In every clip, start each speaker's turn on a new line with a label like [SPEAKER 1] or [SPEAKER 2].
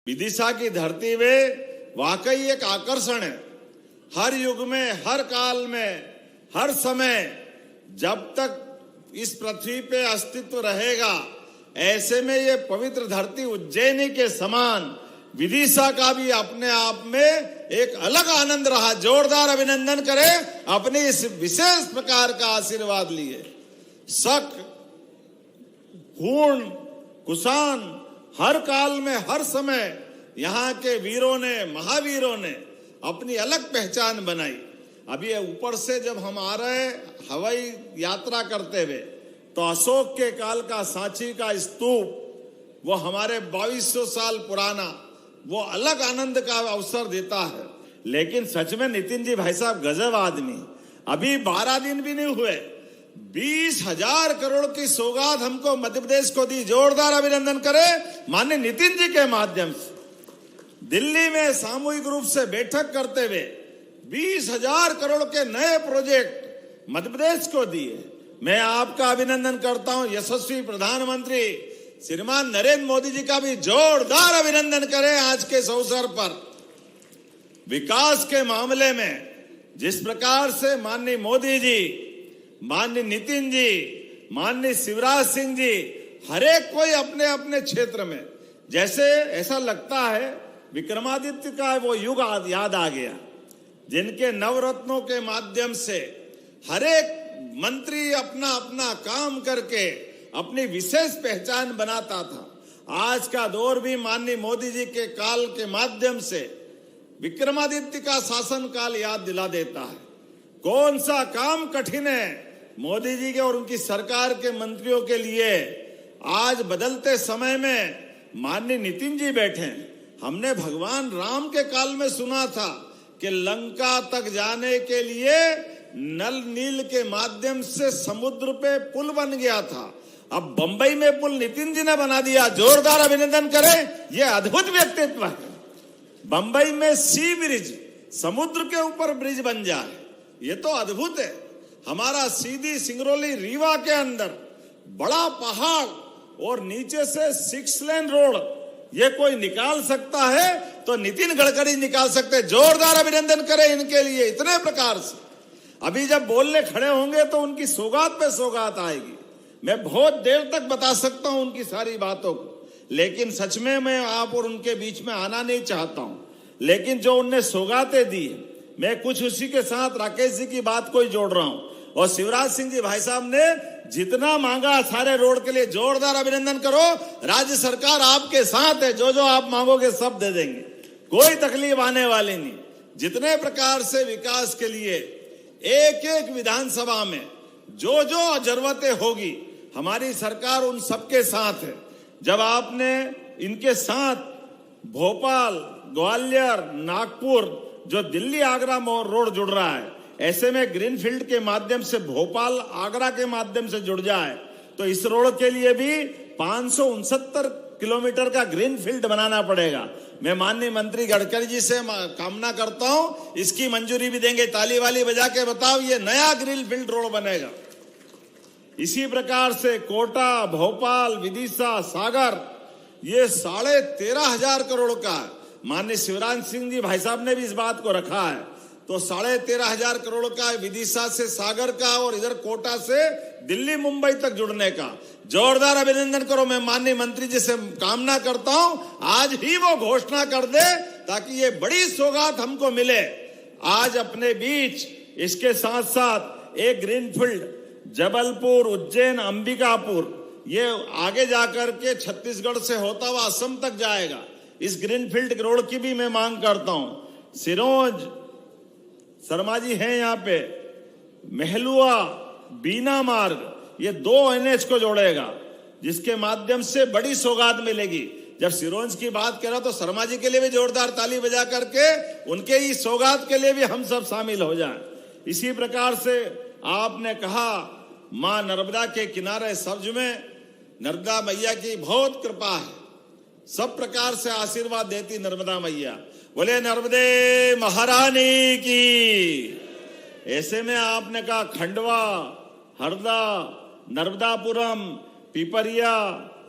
[SPEAKER 1] विदिशा की धरती में वाकई एक आकर्षण है। हर युग में, हर काल में, हर समय, जब तक इस पृथ्वी पे अस्तित्व रहेगा, ऐसे में ये पवित्र धरती उज्जैनी के समान विदिशा का भी अपने आप में एक अलग आनंद रहा। जोरदार अभिनंदन करें अपने इस विशेष प्रकार का आशीर्वाद लिए। शक, पूर्ण, कुशान, हर काल में, हर समय यहाँ के वीरों ने, महावीरों ने अपनी अलग पहचान बनाई। अभी ऊपर से जब हम आ रहे हवाई यात्रा करते हुए, तो अशोक के काल का सांची का स्तूप, वो हमारे 2200 साल पुराना, वो अलग आनंद का अवसर देता है। लेकिन सच में नितिन जी भाई साहब गजब आदमी। अभी 12 दिन भी नहीं हुए, 20,000 करोड़ की सौगात हमको मध्य प्रदेश को दी। जोरदार अभिनंदन करें माननीय नितिन जी के माध्यम से। दिल्ली में सामूहिक रूप से बैठक करते हुए 20,000 करोड़ के नए प्रोजेक्ट मध्य प्रदेश को दिए। मैं आपका अभिनंदन करता हूं। यशस्वी प्रधानमंत्री श्रीमान नरेंद्र मोदी जी का भी जोरदार अभिनंदन करें आज के इस अवसर पर। विकास के मामले में जिस प्रकार से माननीय मोदी जी, माननीय नितिन जी, माननीय शिवराज सिंह जी, हरेक कोई अपने अपने क्षेत्र में, जैसे ऐसा लगता है विक्रमादित्य का वो युग याद आ गया, जिनके नवरत्नों के माध्यम से हरेक मंत्री अपना अपना काम करके अपनी विशेष पहचान बनाता था। आज का दौर भी माननीय मोदी जी के काल के माध्यम से विक्रमादित्य का शासन काल याद दिला देता है। कौन सा काम कठिन है मोदी जी के और उनकी सरकार के मंत्रियों के लिए। आज बदलते समय में माननीय नितिन जी बैठे हैं। हमने भगवान राम के काल में सुना था कि लंका तक जाने के लिए नल नील के माध्यम से समुद्र पे पुल बन गया था। अब बंबई में पुल नितिन जी ने बना दिया। जोरदार अभिनंदन करें, यह अद्भुत व्यक्तित्व है। बंबई में सी ब्रिज, समुद्र के ऊपर ब्रिज बन जाए, ये तो अद्भुत है। हमारा सीधी सिंगरौली रीवा के अंदर बड़ा पहाड़ और नीचे से 6 लेन रोड, ये कोई निकाल सकता है तो नितिन गडकरी निकाल सकते हैं। जोरदार अभिनंदन करें इनके लिए। इतने प्रकार से अभी जब बोलने खड़े होंगे तो उनकी सौगात पे सौगात आएगी। मैं बहुत देर तक बता सकता हूं उनकी सारी बातों को, लेकिन सच में मैं आप और उनके बीच में आना नहीं चाहता हूं। लेकिन जो उनने सौगातें दी, मैं कुछ उसी के साथ राकेश जी की बात को ही जोड़ रहा हूं। और शिवराज सिंह जी भाई साहब ने जितना मांगा सारे रोड के लिए, जोरदार अभिनंदन करो। राज्य सरकार आपके साथ है, जो जो आप मांगोगे सब दे देंगे, कोई तकलीफ आने वाली नहीं। जितने प्रकार से विकास के लिए एक एक विधानसभा में जो जो जरूरतें होगी, हमारी सरकार उन सबके साथ है। जब आपने इनके साथ भोपाल, ग्वालियर, नागपुर, जो दिल्ली आगरा रोड जुड़ रहा है, ऐसे में ग्रीनफील्ड के माध्यम से भोपाल आगरा के माध्यम से जुड़ जाए, तो इस रोड के लिए भी 569 किलोमीटर का ग्रीनफील्ड बनाना पड़ेगा। मैं माननीय मंत्री गडकरी जी से कामना करता हूं, इसकी मंजूरी भी देंगे। ताली वाली बजा के बताओ, ये नया ग्रीनफील्ड रोड बनेगा। इसी प्रकार से कोटा, भोपाल, विदिशा, सागर, ये 13,500 करोड़ का है। माननीय शिवराज सिंह जी भाई साहब ने भी इस बात को रखा है, तो 13,500 करोड़ का विदिशा से सागर का और इधर कोटा से दिल्ली मुंबई तक जुड़ने का। जोरदार अभिनंदन करो। मैं माननीय मंत्री जी से कामना करता हूं आज ही वो घोषणा कर दे, ताकि ये बड़ी सौगात हमको मिले आज अपने बीच। इसके साथ साथ एक ग्रीनफील्ड जबलपुर, उज्जैन, अंबिकापुर, ये आगे जाकर के छत्तीसगढ़ से होता हुआ असम तक जाएगा। इस ग्रीनफील्ड रोड की भी मैं मांग करता हूं। सिरोंज, शर्मा जी हैं यहाँ पे, महलुआ, बीना मार्ग, ये 2 NH को जोड़ेगा, जिसके माध्यम से बड़ी सौगात मिलेगी। जब सिरोंज की बात कर रहा तो शर्मा जी के लिए भी जोरदार ताली बजा करके उनके इस सौगात के लिए भी हम सब शामिल हो जाएं। इसी प्रकार से आपने कहा मां नर्मदा के किनारे सब्ज में नर्मदा मैया की बहुत कृपा है, सब प्रकार से आशीर्वाद देती नर्मदा मैया। बोले नर्मदे महारानी की। ऐसे में आपने कहा खंडवा, हरदा, नर्मदापुरम, पिपरिया,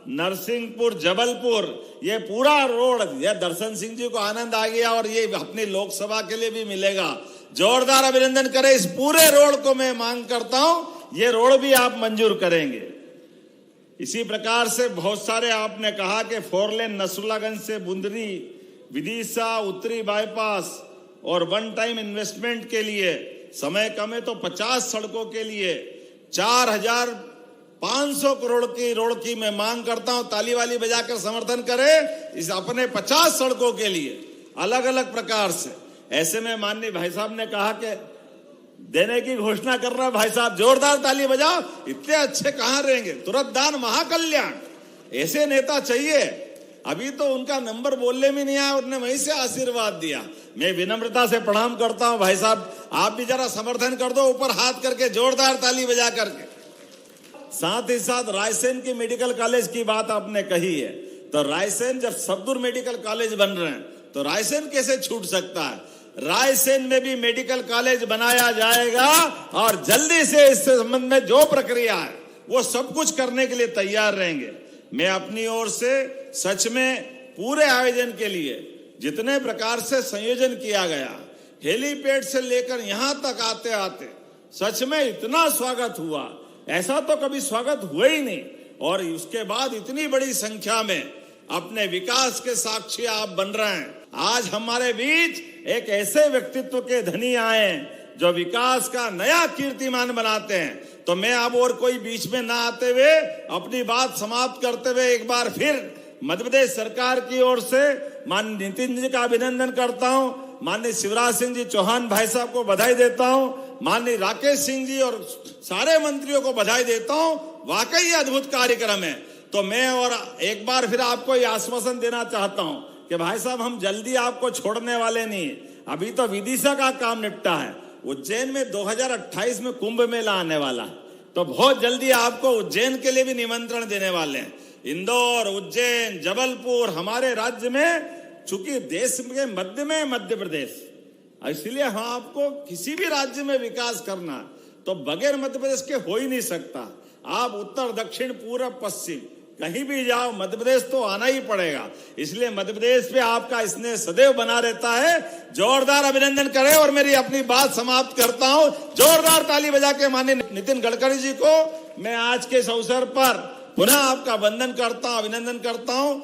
[SPEAKER 1] नरसिंहपुर, जबलपुर, ये पूरा रोड, ये दर्शन सिंह जी को आनंद आ गया और ये अपनी लोकसभा के लिए भी मिलेगा। जोरदार अभिनंदन करें। इस पूरे रोड को मैं मांग करता हूं, ये रोड भी आप मंजूर करेंगे। इसी प्रकार से बहुत सारे आपने कहा कि 4 लेन नसरुल्लागंज से बुंदरी, विदिशा, उत्तरी बाईपास और वन टाइम इन्वेस्टमेंट के लिए समय कम है तो 50 सड़कों के लिए 4,500 करोड़ की रोड की मैं मांग करता हूं। ताली वाली बजाकर समर्थन करें इस अपने 50 सड़कों के लिए अलग अलग प्रकार से। ऐसे में माननीय भाई साहब ने कहा कि देने की घोषणा कर रहा है भाई साहब, जोरदार ताली बजाओ। इतने अच्छे कहां रहेंगे? तुरंत दान महाकल्याण, ऐसे नेता चाहिए। अभी तो उनका नंबर बोलने में नहीं आया, उन्होंने वहीं से आशीर्वाद दिया। मैं विनम्रता से प्रणाम करता हूं भाई साहब, आप भी जरा समर्थन कर दो, ऊपर हाथ करके जोरदार ताली बजा करके। साथ ही साथ रायसेन की मेडिकल कॉलेज की बात आपने कही है, तो रायसेन जब सबदुर मेडिकल कॉलेज बन रहे हैं तो रायसेन कैसे छूट सकता है? रायसेन में भी मेडिकल कॉलेज बनाया जाएगा और जल्दी से इस संबंध में जो प्रक्रिया है वो सब कुछ करने के लिए तैयार रहेंगे। मैं अपनी ओर से सच में पूरे आयोजन के लिए जितने प्रकार से संयोजन किया गया, हेलीपैड से लेकर यहां तक आते आते सच में इतना स्वागत हुआ, ऐसा तो कभी स्वागत हुआ ही नहीं। और उसके बाद इतनी बड़ी संख्या में अपने विकास के साक्षी आप बन रहे हैं। आज हमारे बीच एक ऐसे व्यक्तित्व के धनी आए जो विकास का नया कीर्तिमान बनाते हैं। तो मैं अब और कोई बीच में ना आते हुए अपनी बात समाप्त करते हुए एक बार फिर मध्य प्रदेश सरकार की ओर से माननीय नितिन जी का अभिनंदन करता हूं, माननीय शिवराज सिंह जी चौहान भाई साहब को बधाई देता हूं, माननीय राकेश सिंह जी और सारे मंत्रियों को बधाई देता हूं। वाकई अद्भुत कार्यक्रम है। तो मैं और एक बार फिर आपको ये आश्वासन देना चाहता हूं कि भाई साहब हम जल्दी आपको छोड़ने वाले नहीं। अभी तो विदिशा का काम निपटा है, उज्जैन में 2028 में कुंभ मेला आने वाला है, तो बहुत जल्दी आपको उज्जैन के लिए भी निमंत्रण देने वाले हैं। इंदौर, उज्जैन, जबलपुर हमारे राज्य में, चूंकि देश के मध्य में मध्य प्रदेश, इसलिए हम आपको किसी भी राज्य में विकास करना तो बगैर मध्य प्रदेश के हो ही नहीं सकता। आप उत्तर, दक्षिण, पूर्व, पश्चिम कहीं भी जाओ, मध्य प्रदेश तो आना ही पड़ेगा। इसलिए मध्य प्रदेश पे आपका स्नेह सदैव बना रहता है। जोरदार अभिनंदन करें और मेरी अपनी बात समाप्त करता हूं। जोरदार ताली बजा के माननीय नितिन गडकरी जी को मैं आज के इस अवसर पर पुनः आपका वंदन करता हूं, अभिनंदन करता हूं।